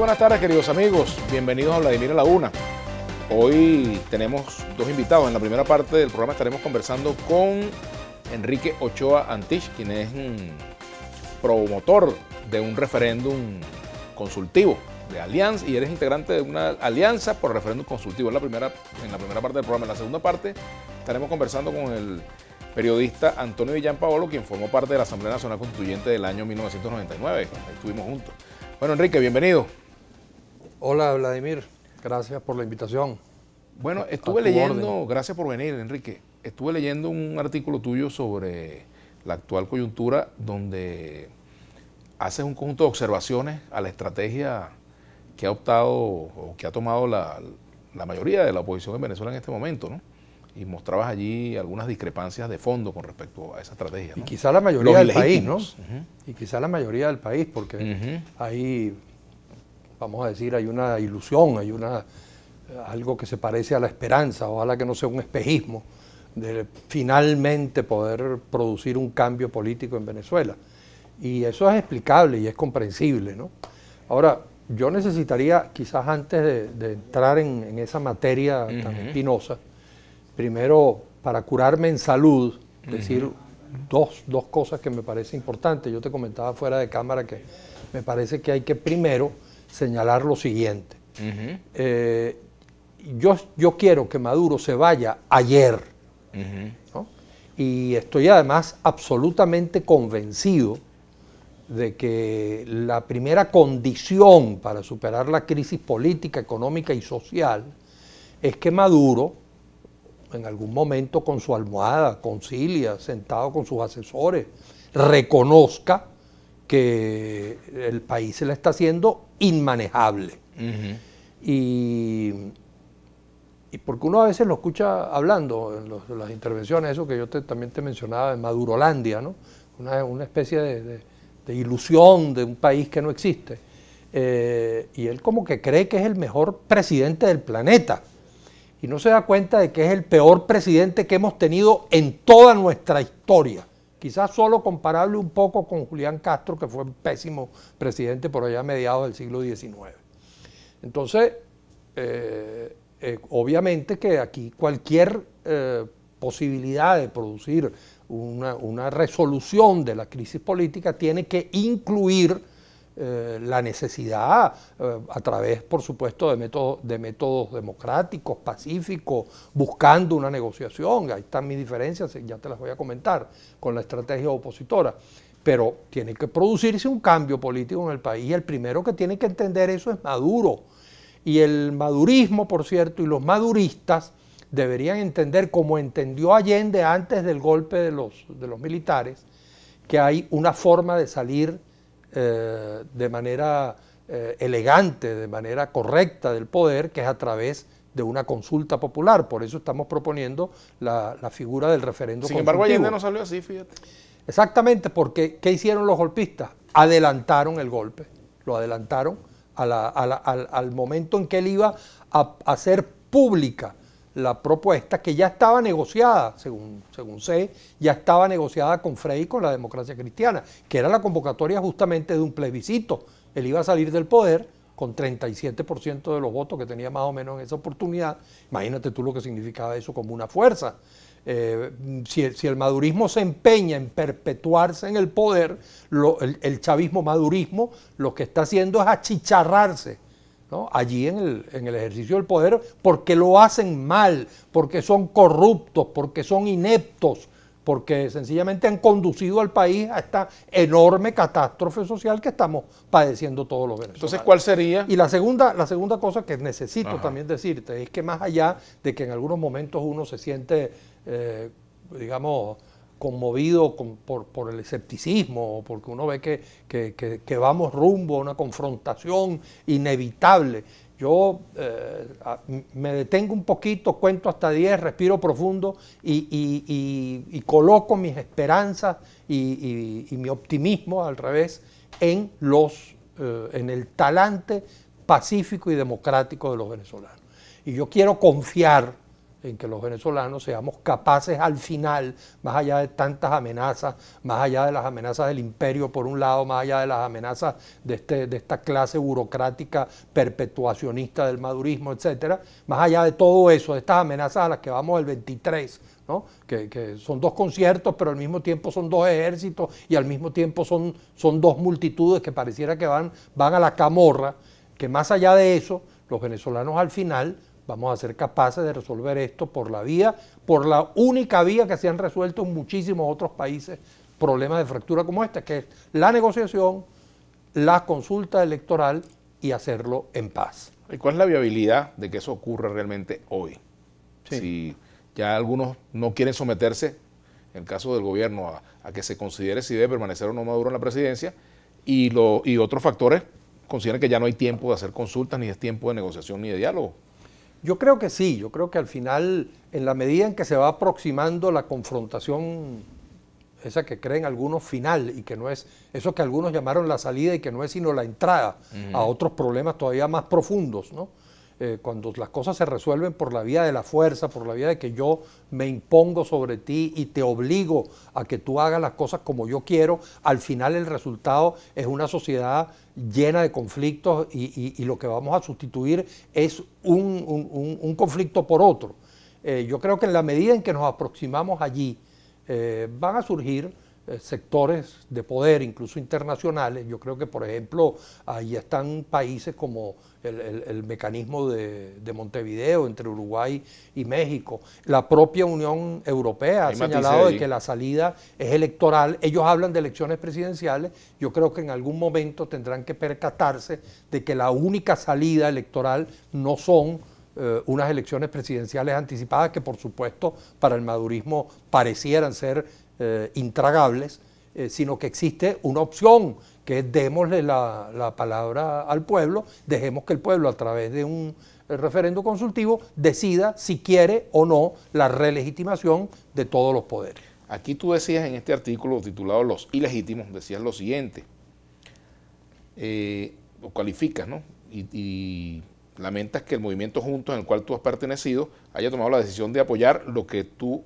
buenas tardes, queridos amigos. Bienvenidos a Vladimir a la Una. Hoy tenemos dos invitados. En la primera parte del programa estaremos conversando con Enrique Ochoa Antich, quien es promotor de un referéndum consultivo de Alianza, y eres integrante de una alianza por referéndum consultivo. En la primera parte del programa. En la segunda parte estaremos conversando con el periodista Antonio Villán Paolo, quien formó parte de la Asamblea Nacional Constituyente del año 1999. Ahí estuvimos juntos. Bueno, Enrique, bienvenido. Hola, Vladimir. Gracias por la invitación. Bueno, estuve leyendo, gracias por venir, Enrique, estuve leyendo un artículo tuyo sobre la actual coyuntura donde haces un conjunto de observaciones a la estrategia que ha optado o que ha tomado la mayoría de la oposición en Venezuela en este momento, ¿no? Y mostrabas allí algunas discrepancias de fondo con respecto a esa estrategia, ¿no? Y quizá la mayoría del país, ¿no? Y quizá la mayoría del país, porque hay, vamos a decir, hay una ilusión, hay algo que se parece a la esperanza, ojalá que no sea un espejismo, de finalmente poder producir un cambio político en Venezuela. Y eso es explicable y es comprensible, ¿no? Ahora, yo necesitaría, quizás antes de entrar en esa materia tan espinosa, primero, para curarme en salud, decir dos cosas que me parece importantes. Yo te comentaba fuera de cámara que me parece que hay que primero señalar lo siguiente. Yo quiero que Maduro se vaya ayer, ¿no? Y estoy además absolutamente convencido de que la primera condición para superar la crisis política, económica y social es que Maduro, en algún momento con su almohada, concilia, sentado con sus asesores, reconozca que el país se le está haciendo inmanejable. Y porque uno a veces lo escucha hablando en las intervenciones, eso que yo también te mencionaba de Madurolandia, ¿no? Una especie de ilusión de un país que no existe. Y él como que cree que es el mejor presidente del planeta. Y no se da cuenta de que es el peor presidente que hemos tenido en toda nuestra historia. Quizás solo comparable un poco con Julián Castro, que fue un pésimo presidente por allá a mediados del siglo XIX. Entonces, obviamente que aquí cualquier posibilidad de producir una resolución de la crisis política tiene que incluir la necesidad, a través, por supuesto, de métodos democráticos, pacíficos, buscando una negociación. Ahí están mis diferencias, ya te las voy a comentar, con la estrategia opositora. Pero tiene que producirse un cambio político en el país, y el primero que tiene que entender eso es Maduro. Y el madurismo, por cierto, y los maduristas deberían entender, como entendió Allende antes del golpe de los militares, que hay una forma de salir de manera elegante, de manera correcta del poder, que es a través de una consulta popular. Por eso estamos proponiendo la figura del referéndum consultivo. Sin embargo, Allende no salió así, fíjate. Exactamente, porque ¿qué hicieron los golpistas? Adelantaron el golpe, lo adelantaron al momento en que él iba a hacer pública la propuesta, que ya estaba negociada, según sé, ya estaba negociada con Frei y con la Democracia Cristiana, que era la convocatoria justamente de un plebiscito. Él iba a salir del poder con 37% de los votos que tenía más o menos en esa oportunidad. Imagínate tú lo que significaba eso como una fuerza. Si el madurismo se empeña en perpetuarse en el poder, el chavismo-madurismo lo que está haciendo es achicharrarse, ¿no? Allí en el ejercicio del poder, porque lo hacen mal, porque son corruptos, porque son ineptos, porque sencillamente han conducido al país a esta enorme catástrofe social que estamos padeciendo todos los venezolanos. Entonces, ¿cuál sería? Y la segunda cosa que necesito también decirte es que, más allá de que en algunos momentos uno se siente, digamos, conmovido por el escepticismo, o porque uno ve que vamos rumbo a una confrontación inevitable, yo me detengo un poquito, cuento hasta 10, respiro profundo y coloco mis esperanzas y mi optimismo, al revés, en el talante pacífico y democrático de los venezolanos. Y yo quiero confiar en que los venezolanos seamos capaces al final, más allá de tantas amenazas, más allá de las amenazas del imperio por un lado, más allá de las amenazas de esta clase burocrática perpetuacionista del madurismo, etcétera, más allá de todo eso, de estas amenazas a las que vamos el 23, ¿no? Que son dos conciertos, pero al mismo tiempo son dos ejércitos y al mismo tiempo son dos multitudes que pareciera que van a la camorra, que más allá de eso, los venezolanos al final vamos a ser capaces de resolver esto por la única vía que se han resuelto en muchísimos otros países problemas de fractura como este, que es la negociación, la consulta electoral y hacerlo en paz. ¿Y cuál es la viabilidad de que eso ocurra realmente hoy? Sí. Si ya algunos no quieren someterse, en el caso del gobierno, a que se considere si debe permanecer o no Maduro en la presidencia, y otros factores consideran que ya no hay tiempo de hacer consultas, ni es tiempo de negociación, ni de diálogo. Yo creo que sí, yo creo que al final, en la medida en que se va aproximando la confrontación, esa que creen algunos final, y que no es eso que algunos llamaron la salida y que no es sino la entrada a otros problemas todavía más profundos, ¿no? Cuando las cosas se resuelven por la vía de la fuerza, por la vía de que yo me impongo sobre ti y te obligo a que tú hagas las cosas como yo quiero, al final el resultado es una sociedad llena de conflictos y lo que vamos a sustituir es un conflicto por otro. Yo creo que en la medida en que nos aproximamos allí, van a surgir sectores de poder, incluso internacionales. Yo creo que, por ejemplo, ahí están países como el mecanismo de Montevideo entre Uruguay y México. La propia Unión Europea ha señalado de que la salida es electoral. Ellos hablan de elecciones presidenciales. Yo creo que en algún momento tendrán que percatarse de que la única salida electoral no son unas elecciones presidenciales anticipadas que, por supuesto, para el madurismo parecieran ser intragables, sino que existe una opción, que es démosle la palabra al pueblo, dejemos que el pueblo a través de un referendo consultivo decida si quiere o no la relegitimación de todos los poderes. Aquí tú decías en este artículo titulado Los ilegítimos, decías lo siguiente, lo cualificas, ¿no? Y lamentas que el movimiento Juntos, en el cual tú has pertenecido, haya tomado la decisión de apoyar lo que tú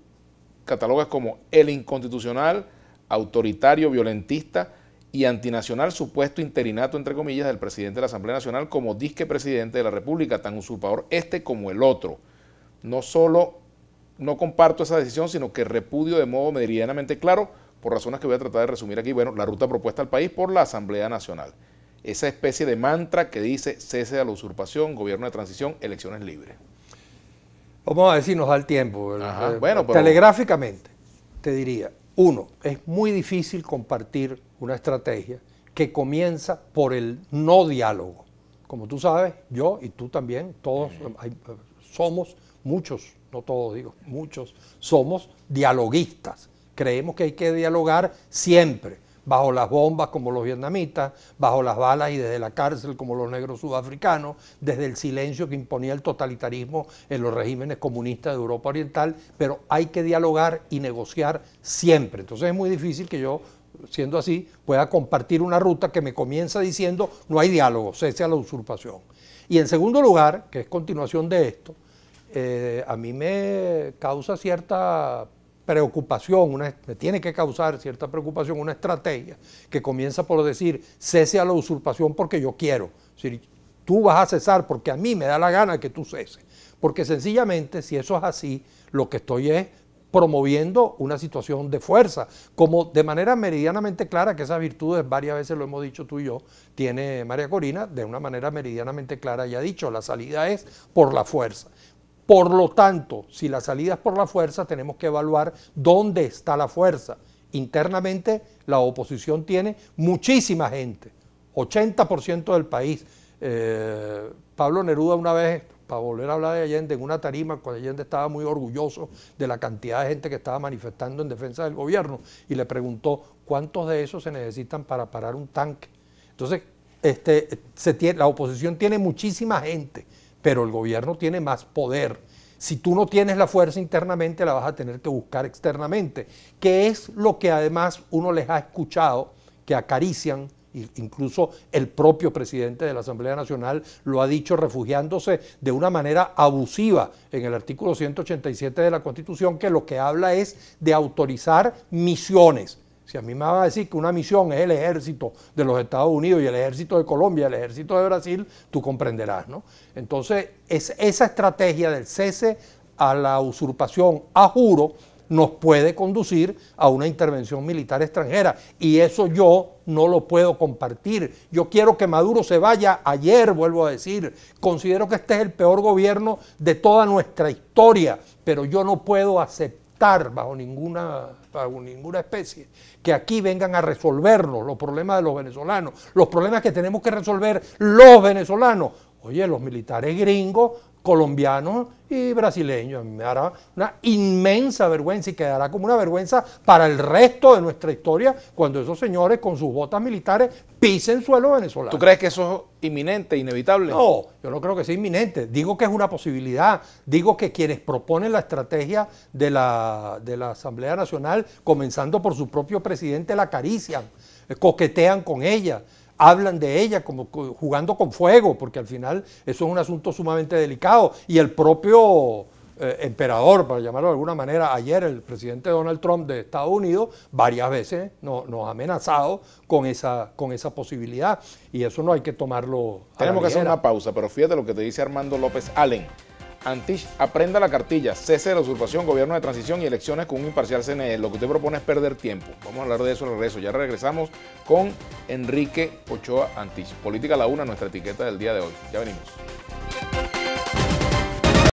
catalogas como el inconstitucional, autoritario, violentista y antinacional supuesto interinato, entre comillas, del presidente de la Asamblea Nacional como disque presidente de la República, tan usurpador este como el otro. No solo no comparto esa decisión, sino que repudio de modo meridianamente claro, por razones que voy a tratar de resumir aquí, bueno, la ruta propuesta al país por la Asamblea Nacional. Esa especie de mantra que dice cese a la usurpación, gobierno de transición, elecciones libres. Vamos a ver si nos da el tiempo. Ajá, bueno, pero telegráficamente, te diría, uno, es muy difícil compartir una estrategia que comienza por el no diálogo. Como tú sabes, yo y tú también, todos somos, muchos, no todos digo, muchos, somos dialoguistas. Creemos que hay que dialogar siempre, bajo las bombas como los vietnamitas, bajo las balas y desde la cárcel como los negros sudafricanos, desde el silencio que imponía el totalitarismo en los regímenes comunistas de Europa Oriental, pero hay que dialogar y negociar siempre. Entonces es muy difícil que yo, siendo así, pueda compartir una ruta que me comienza diciendo no hay diálogo, cese a la usurpación. Y en segundo lugar, que es continuación de esto, a mí me causa cierta preocupación, me tiene que causar cierta preocupación una estrategia que comienza por decir cese a la usurpación porque yo quiero. Es decir, tú vas a cesar porque a mí me da la gana que tú ceses. Porque sencillamente, si eso es así, lo que estoy es promoviendo una situación de fuerza, como de manera meridianamente clara, que esas virtudes, varias veces lo hemos dicho tú y yo, tiene María Corina, de una manera meridianamente clara ya ha dicho, la salida es por la fuerza. Por lo tanto, si la salida es por la fuerza, tenemos que evaluar dónde está la fuerza. Internamente, la oposición tiene muchísima gente, 80% del país. Pablo Neruda una vez, para volver a hablar de Allende, en una tarima, cuando Allende estaba muy orgulloso de la cantidad de gente que estaba manifestando en defensa del gobierno, y le preguntó cuántos de esos se necesitan para parar un tanque. Entonces, la oposición tiene muchísima gente, pero el gobierno tiene más poder. Si tú no tienes la fuerza internamente, la vas a tener que buscar externamente, que es lo que además uno les ha escuchado, que acarician incluso el propio presidente de la Asamblea Nacional lo ha dicho refugiándose de una manera abusiva en el artículo 187 de la Constitución, que lo que habla es de autorizar misiones. Si a mí me va a decir que una misión es el ejército de los Estados Unidos y el ejército de Colombia, el ejército de Brasil, tú comprenderás, ¿no? Entonces, esa estrategia del cese a la usurpación a juro nos puede conducir a una intervención militar extranjera, y eso yo no lo puedo compartir. Yo quiero que Maduro se vaya ayer, vuelvo a decir. Considero que este es el peor gobierno de toda nuestra historia, pero yo no puedo aceptar bajo ninguna especie que aquí vengan a resolvernos los problemas de los venezolanos, los problemas que tenemos que resolver los venezolanos. Oye, los militares gringos, colombianos y brasileños. Me dará una inmensa vergüenza y quedará como una vergüenza para el resto de nuestra historia cuando esos señores con sus botas militares pisen suelo venezolano. ¿Tú crees que eso es inminente, inevitable? No, yo no creo que sea inminente. Digo que es una posibilidad. Digo que quienes proponen la estrategia de la Asamblea Nacional, comenzando por su propio presidente, la acarician, coquetean con ella. Hablan de ella como jugando con fuego, porque al final eso es un asunto sumamente delicado. Y el propio emperador, para llamarlo de alguna manera, ayer el presidente Donald Trump de Estados Unidos varias veces nos ha amenazado con esa posibilidad. Y eso no hay que tomarlo a Tenemos la que hacer ligera. una pausa, pero fíjate lo que te dice Armando López Allen. Antich, aprenda la cartilla, cese de la usurpación, gobierno de transición y elecciones con un imparcial CNE. Lo que usted propone es perder tiempo. Vamos a hablar de eso al regreso. Ya regresamos con Enrique Ochoa Antich. Política a la Una, nuestra etiqueta del día de hoy. Ya venimos.